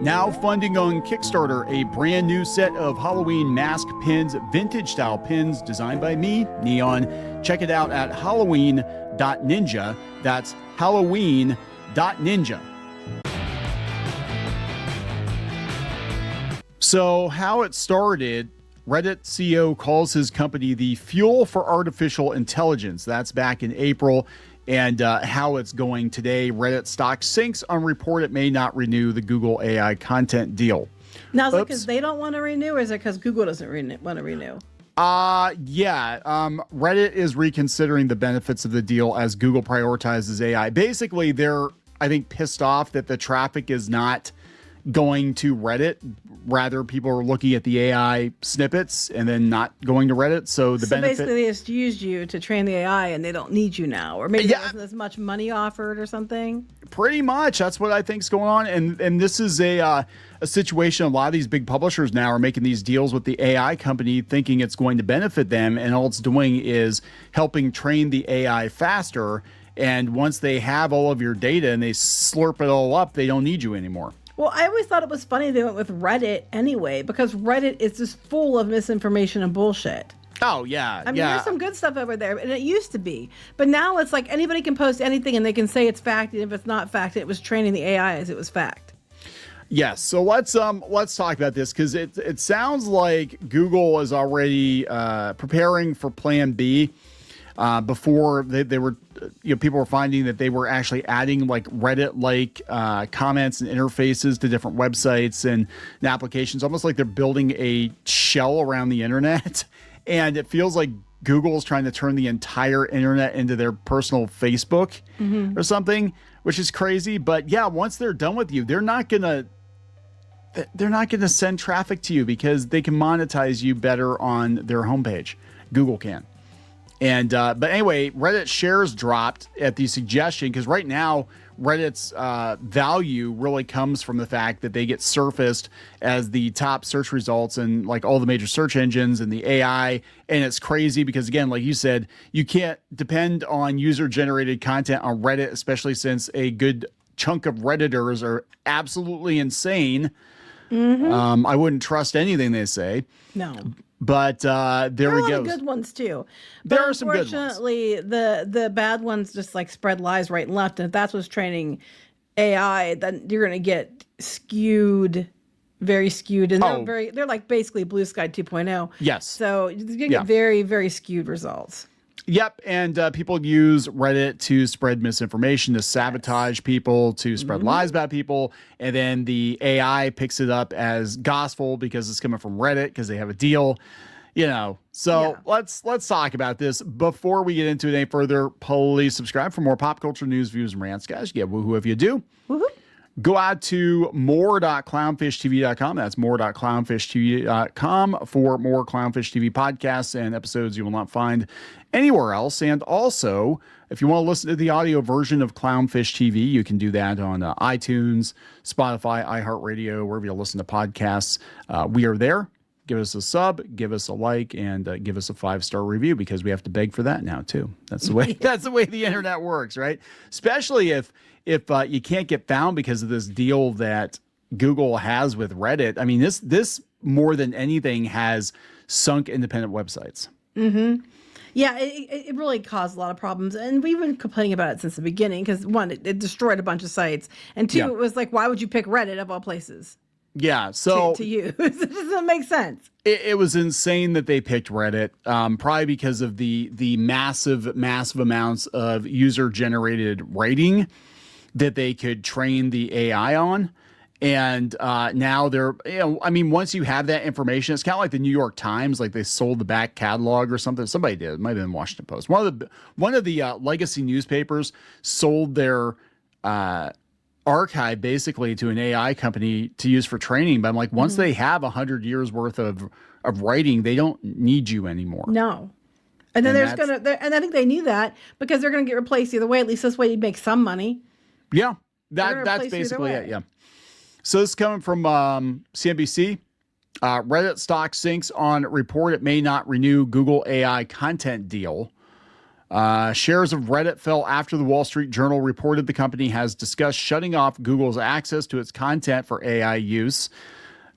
Now funding on Kickstarter a brand new set of Halloween mask pins, vintage style pins designed by me, Kneon. Check it out at halloween.ninja. That's halloween.ninja. So how it started, Reddit CEO calls his company the fuel for artificial intelligence. That's back in April. And how it's going today, Reddit stock sinks on report it may not renew the Google AI content deal. Now, is it because they don't want to renew, or is it because Google doesn't want to renew? Reddit is reconsidering the benefits of the deal as Google prioritizes AI. Basically, they're, I think, pissed off that the traffic is not going to Reddit. Rather, people are looking at the AI snippets and then not going to Reddit. So basically they just used you to train the AI and they don't need you now. Or maybe there wasn't as much money offered or something. Pretty much. That's what I think is going on. And this is a situation, a lot of these big publishers now are making these deals with the AI company thinking it's going to benefit them. And all it's doing is helping train the AI faster. And once they have all of your data and they slurp it all up, they don't need you anymore. Well, I always thought it was funny they went with Reddit anyway, because Reddit is just full of misinformation and bullshit. Oh, yeah. I mean, there's some good stuff over there, and it used to be. But now it's like anybody can post anything and they can say it's fact, and if it's not fact, it was training the AI as it was fact. Yes. So let's talk about this, because it sounds like Google is already preparing for Plan B. Before they were, people were finding that they were actually adding like Reddit-like comments and interfaces to different websites and applications, almost like they're building a shell around the internet. And it feels like Google is trying to turn the entire internet into their personal Facebook or something, which is crazy. But yeah, once they're done with you, they're not gonna send traffic to you because they can monetize you better on their homepage. Google can. And but anyway, Reddit shares dropped at the suggestion, because right now Reddit's value really comes from the fact that they get surfaced as the top search results in like all the major search engines and the AI. And it's crazy because, again, like you said, you can't depend on user generated content on Reddit, especially since a good chunk of Redditors are absolutely insane. I wouldn't trust anything they say. No. But there we go. There are a lot of good ones too. There are some good ones. Unfortunately, the bad ones just like spread lies right and left. And if that's what's training AI, then you're going to get skewed, very skewed. And they're like basically Blue Sky 2.0. Yes. So you're going to get very, very skewed results. Yep, and people use Reddit to spread misinformation, to sabotage people, to spread lies about people, and then the AI picks it up as gospel because it's coming from Reddit because they have a deal, So let's talk about this. Before we get into it any further, please subscribe for more pop culture news, views, and rants, guys. You get woohoo if you do. Woohoo. Go out to more.clownfishtv.com. That's more.clownfishtv.com for more Clownfish TV podcasts and episodes you will not find anywhere else. And also, if you want to listen to the audio version of Clownfish TV, you can do that on iTunes, Spotify, iHeartRadio, wherever you listen to podcasts. We are there. Give us a sub, give us a like, and give us a 5-star review, because we have to beg for that now too. That's the way. That's the way the internet works, right? Especially if you can't get found because of this deal that Google has with Reddit. I mean, this more than anything has sunk independent websites. Yeah, it really caused a lot of problems, and we've been complaining about it since the beginning. Because one, it destroyed a bunch of sites, and two, it was like, why would you pick Reddit of all places? Yeah, so to use. It doesn't make sense. It was insane that they picked Reddit, probably because of the massive amounts of user generated rating that they could train the AI on. And now they're, once you have that information, it's kind of like the New York Times, like they sold the back catalog or something. Somebody did. It might have been Washington Post. One of the legacy newspapers sold their archive basically to an AI company to use for training. But I'm like, once they have 100 years worth of writing, they don't need you anymore. No. And then and I think they knew that because they're going to get replaced either way. At least this way you'd make some money. Yeah. That's basically it. Yeah. So this is coming from CNBC. Reddit stock sinks on report it may not renew Google AI content deal. Shares of Reddit fell after the Wall Street Journal reported the company has discussed shutting off Google's access to its content for AI use.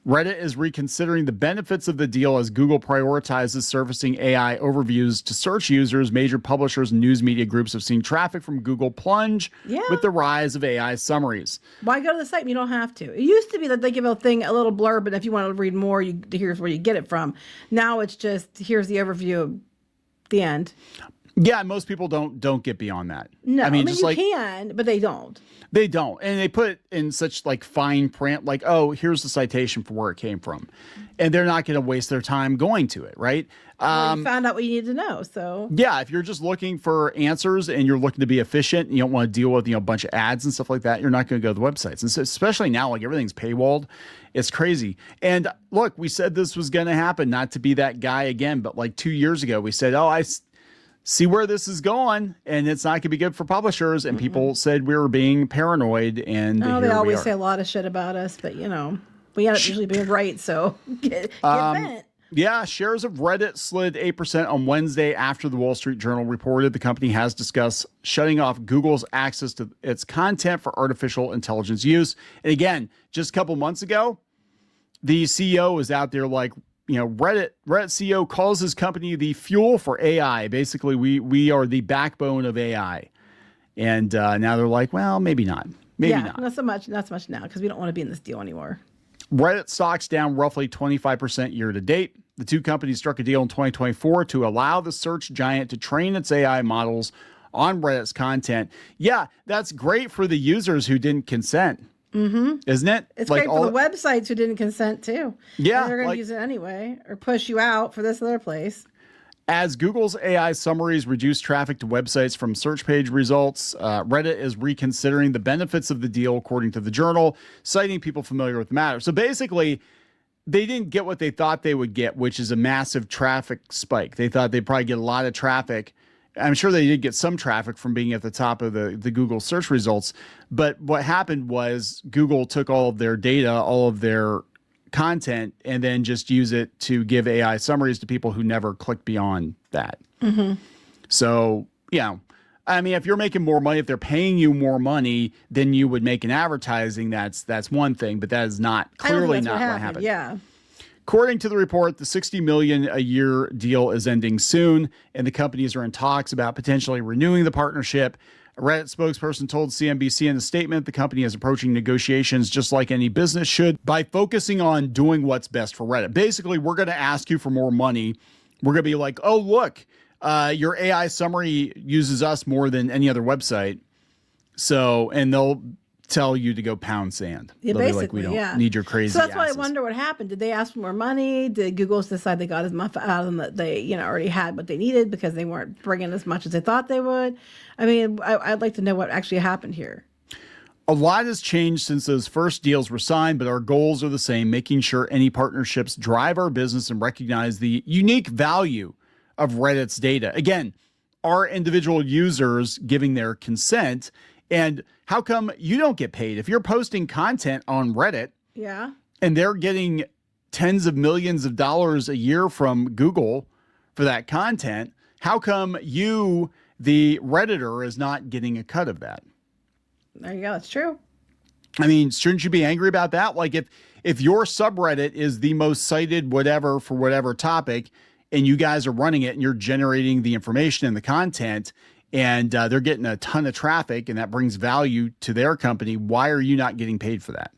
Reddit is reconsidering the benefits of the deal as Google prioritizes surfacing AI overviews to search users. Major publishers and news media groups have seen traffic from Google plunge with the rise of AI summaries. Why go to the site when you don't have to? It used to be that they give a little blurb, and if you want to read more, here's where you get it from. Now it's just, here's the overview of the end. Yeah, most people don't get beyond that. No, I mean just you can, but they don't. They don't. And they put in such like fine print, like, oh, here's the citation for where it came from. And they're not going to waste their time going to it, right? Well, you found out what you need to know. So yeah, if you're just looking for answers and you're looking to be efficient, and you don't want to deal with, a bunch of ads and stuff like that, you're not going to go to the websites. And so, especially now, like everything's paywalled. It's crazy. And look, we said this was going to happen, not to be that guy again, but like 2 years ago, we said, oh, I see where this is going, and it's not going to be good for publishers. And people said we were being paranoid, and they always say a lot of shit about us, but we end up usually being right. So get bent. Yeah, shares of Reddit slid 8% on Wednesday after the Wall Street Journal reported the company has discussed shutting off Google's access to its content for artificial intelligence use. And again, just a couple months ago, the CEO was out there like, Reddit CEO calls his company the fuel for AI. Basically, we are the backbone of AI. And now they're like, well, maybe not. Maybe not. Not so much now, because we don't want to be in this deal anymore. Reddit stocks down roughly 25% year to date. The two companies struck a deal in 2024 to allow the search giant to train its AI models on Reddit's content. Yeah, that's great for the users who didn't consent. Isn't it? It's like great for the websites who didn't consent too. Yeah. They're going to use it anyway or push you out for this other place. As Google's AI summaries reduce traffic to websites from search page results, Reddit is reconsidering the benefits of the deal, according to the Journal, citing people familiar with the matter. So basically, they didn't get what they thought they would get, which is a massive traffic spike. They thought they'd probably get a lot of traffic. I'm sure they did get some traffic from being at the top of the Google search results. But what happened was Google took all of their data, all of their content, and then just use it to give AI summaries to people who never clicked beyond that. So, I mean, if you're making more money, if they're paying you more money than you would make in advertising, that's one thing. But that is clearly not what happened. Yeah. According to the report, the $60 million a year deal is ending soon, and the companies are in talks about potentially renewing the partnership. A Reddit spokesperson told CNBC in a statement the company is approaching negotiations just like any business should by focusing on doing what's best for Reddit. Basically, we're going to ask you for more money. We're going to be like, oh, look, your AI summary uses us more than any other website. So, and they'll tell you to go pound sand. Yeah, they'll basically, be like, we don't need your crazy So that's asses. why I wonder what happened. Did they ask for more money? Did Google decide they got as much out of them that they, already had what they needed because they weren't bringing as much as they thought they would? I mean, I'd like to know what actually happened here. A lot has changed since those first deals were signed, but our goals are the same, making sure any partnerships drive our business and recognize the unique value of Reddit's data. Again, our individual users giving their consent. And how come you don't get paid? If you're posting content on Reddit, and they're getting tens of millions of dollars a year from Google for that content, how come you, the Redditor, is not getting a cut of that? There you go. It's true. I mean, shouldn't you be angry about that? Like if your subreddit is the most cited whatever for whatever topic, and you guys are running it and you're generating the information and the content, and they're getting a ton of traffic, and that brings value to their company, why are you not getting paid for that?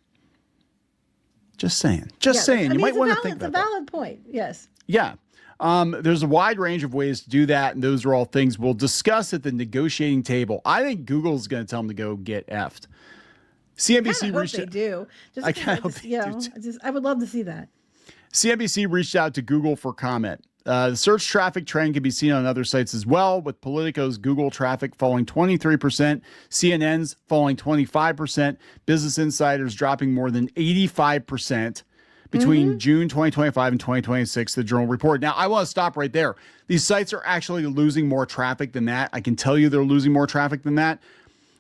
Just saying. Saying. You might want to think about that. It's a valid point. Yes. Yeah. There's a wide range of ways to do that, and those are all things we'll discuss at the negotiating table. I think Google's going to tell them to go get effed. CNBC reached out. They do. I kind of hope they do. I would love to see that. CNBC reached out to Google for comment. The search traffic trend can be seen on other sites as well, with Politico's Google traffic falling 23%, CNN's falling 25%, Business Insider's dropping more than 85% between June 2025 and 2026, the Journal report. Now, I want to stop right there. These sites are actually losing more traffic than that. I can tell you they're losing more traffic than that,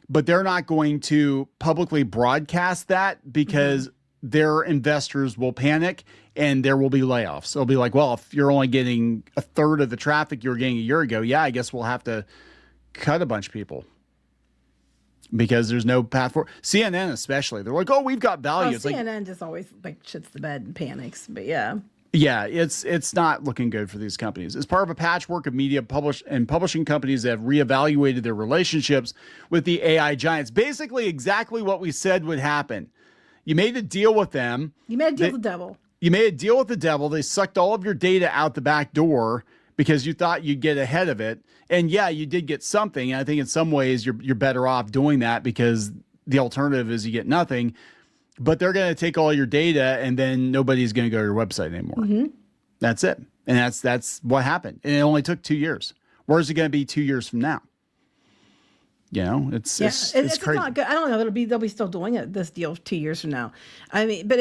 but they're not going to publicly broadcast that because their investors will panic and there will be layoffs. They'll be like, well, if you're only getting a third of the traffic you were getting a year ago, yeah, I guess we'll have to cut a bunch of people because there's no path forward. CNN especially, they're like, oh, we've got value. Oh, it's like, CNN just always like shits the bed and panics. But yeah. yeah, it's not looking good for these companies. As part of a patchwork of media publishing companies that have reevaluated their relationships with the AI giants. Basically, exactly what we said would happen. You made a deal with them. You made a deal with the devil. You made a deal with the devil. They sucked all of your data out the back door because you thought you'd get ahead of it. And yeah, you did get something. And I think in some ways you're better off doing that because the alternative is you get nothing. But they're going to take all your data and then nobody's going to go to your website anymore. Mm-hmm. That's it. And that's what happened. And it only took 2 years. Where's it going to be 2 years from now? You know, it's crazy. Not good. I don't know. They'll be still doing it, this deal 2 years from now. I mean, but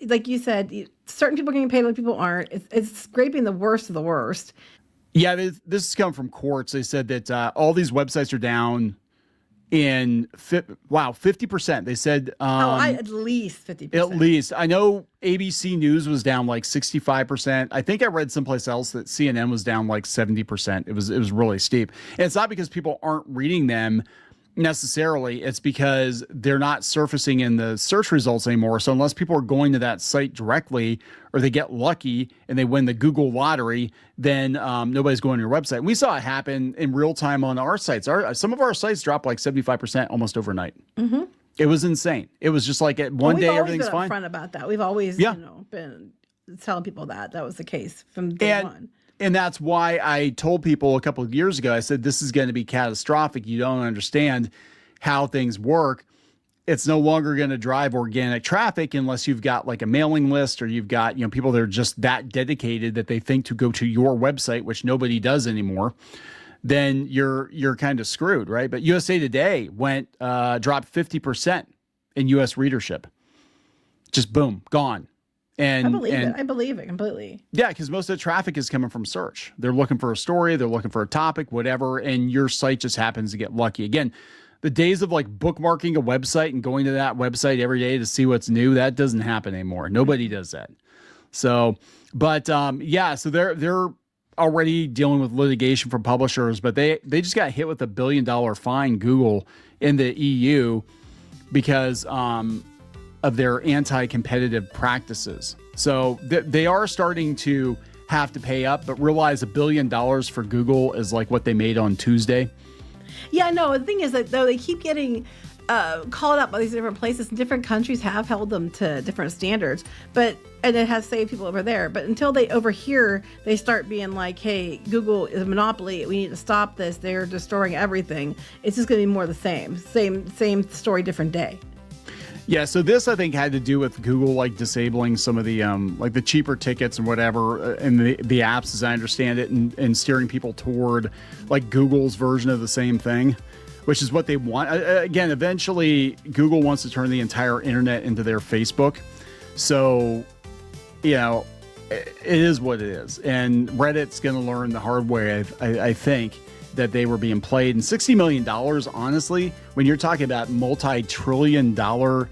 like you said, certain people are getting paid, other people aren't. It's scraping the worst of the worst. Yeah, this has come from courts. They said that all these websites are down in 50%. They said at least 50%. At least. I know ABC News was down like 65%. I think I read someplace else that CNN was down like 70%. It was really steep. And it's not because people aren't reading them necessarily. It's because they're not surfacing in the search results anymore. So unless people are going to that site directly or they get lucky and they win the Google lottery, then nobody's going to your website. We saw it happen in real time on our sites. Some of our sites dropped like 75% almost overnight. Mm-hmm. It was insane. It was just like one day everything's fine. We've always been upfront about that. We've always been telling people that was the case from day one. And that's why I told people a couple of years ago, I said, this is going to be catastrophic. You don't understand how things work. It's no longer going to drive organic traffic unless you've got like a mailing list or you've got, people that are just that dedicated that they think to go to your website, which nobody does anymore. Then you're kind of screwed, right? But USA Today dropped 50% in US readership. Just boom, gone. And I believe it completely. Yeah, because most of the traffic is coming from search. They're looking for a story, they're looking for a topic, whatever, and your site just happens to get lucky. Again, the days of like bookmarking a website and going to that website every day to see what's new, that doesn't happen anymore. Nobody does that. So, but so they're already dealing with litigation from publishers, but they just got hit with $1 billion fine, Google, in the EU because of their anti-competitive practices. So they are starting to have to pay up, but realize $1 billion for Google is like what they made on Tuesday. Yeah, no, the thing is that though they keep getting called out by these different places, and different countries have held them to different standards, and it has saved people over there. But until over here, they start being like, hey, Google is a monopoly. We need to stop this. They're destroying everything. It's just going to be more the same story, different day. Yeah, so this I think had to do with Google like disabling some of the like the cheaper tickets and whatever in the apps, as I understand it, and steering people toward like Google's version of the same thing, which is what they want. Again, eventually Google wants to turn the entire internet into their Facebook. So, it is what it is, and Reddit's going to learn the hard way. I think that they were being played, and $60 million, honestly, when you're talking about multi-trillion-dollar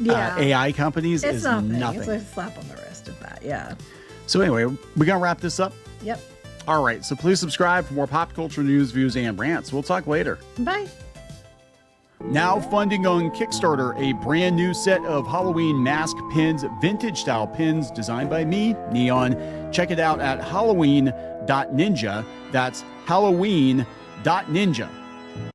AI companies, it's is nothing. nothing. It's a slap on the wrist of that, yeah. So anyway, we're going to wrap this up? Yep. All right, so please subscribe for more pop culture news, views, and rants. We'll talk later. Bye. Now funding on Kickstarter, a brand new set of Halloween mask pins, vintage style pins designed by me, Kneon. Check it out at halloween.ninja. That's halloween.ninja.